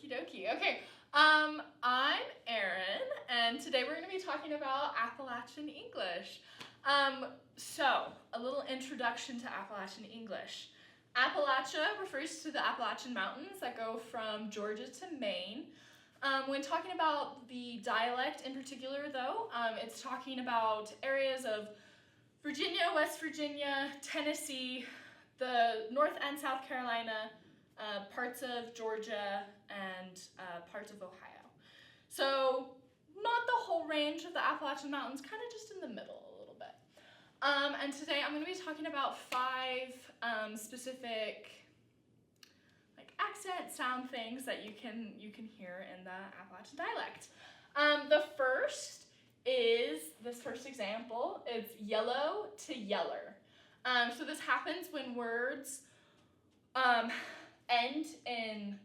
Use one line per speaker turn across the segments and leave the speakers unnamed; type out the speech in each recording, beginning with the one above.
Okie dokie. Okay, I'm Erin, and today we're going to be talking about Appalachian English. So, a little introduction to Appalachian English. Appalachia refers to the Appalachian Mountains that go from Georgia to Maine. When talking about the dialect in particular, though, it's talking about areas of Virginia, West Virginia, Tennessee, the North and South Carolina, parts of Georgia, and parts of Ohio. So not the whole range of the Appalachian Mountains, kind of just in the middle a little bit. And today I'm going to be talking about 5 specific accent sound things that you can hear in the Appalachian dialect. The first is, this first example, it's yellow to yeller. So this happens when words end in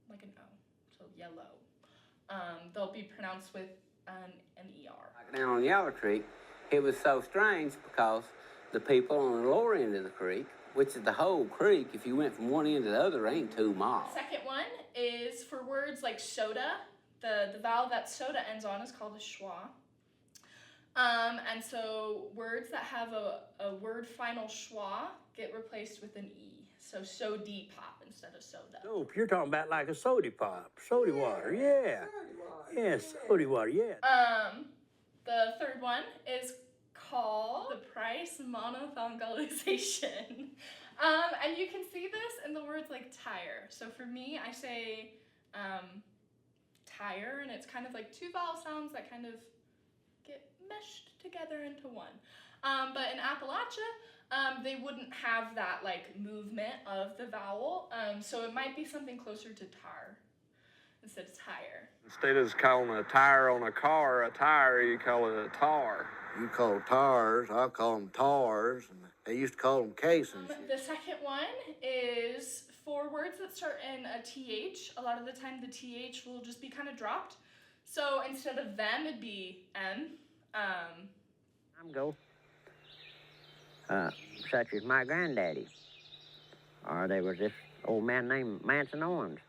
like an O, so yellow. They'll be pronounced with an ER.
Down on Yellow Creek, it was so strange because the people on the lower end of the creek, which is the whole creek, if you went from one end to the other, ain't 2 miles.
The second one is for words like soda. The vowel that soda ends on is called a schwa. And so words that have a word final schwa get replaced with an E. So sody pop instead of soda.
Oh, you're talking about like a soda pop, soda water, yeah. Yeah, soda water, yeah.
The third one is called the price monophthongalization. And you can see this in the words like tire. So for me, I say tire, and it's kind of like 2 vowel sounds that kind of get meshed together into one. But in Appalachia, they wouldn't have that movement of the vowel, so it might be something closer to tar instead of tire.
Instead of calling a tire on a car a tire, you call it a tar.
You call tires, I call them tars, and they used to call them casings.
The second one is for words that start in a TH. A lot of the time the TH will just be kind of dropped. So instead of them, it'd be M.
I'm go. Such as my granddaddy. Or there was this old man named Manson Owens.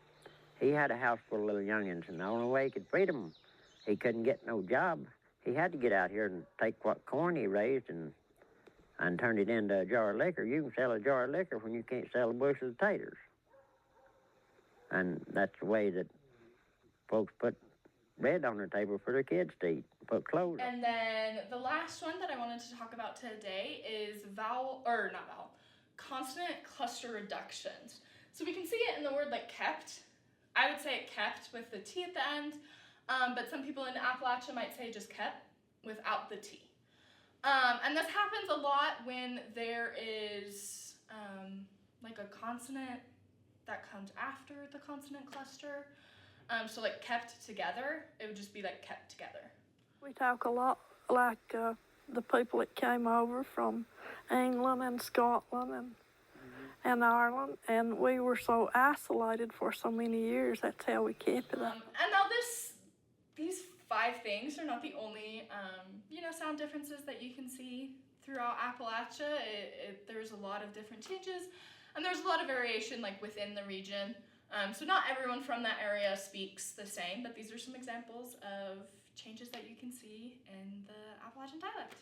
He had a house full of little youngins, and the only way he could feed them, he couldn't get no job. He had to get out here and take what corn he raised and turn it into a jar of liquor. You can sell a jar of liquor when you can't sell a bushel of taters. And that's the way that folks put bread on their table for their kids to eat, put clothes on.
And then the last one that I wanted to talk about today is consonant cluster reductions. So we can see it in the word like kept. I would say it kept with the T at the end, but some people in Appalachia might say just kept without the T. And this happens a lot when there is a consonant that comes after the consonant cluster. So kept together, it would just be kept together.
We talk a lot like the people that came over from England and Scotland and Ireland, and we were so isolated for so many years. That's how we kept it up.
And now these 5 things are not the only sound differences that you can see throughout Appalachia. There's a lot of different changes, and there's a lot of variation within the region. So not everyone from that area speaks the same, but these are some examples of changes that you can see in the Appalachian dialect.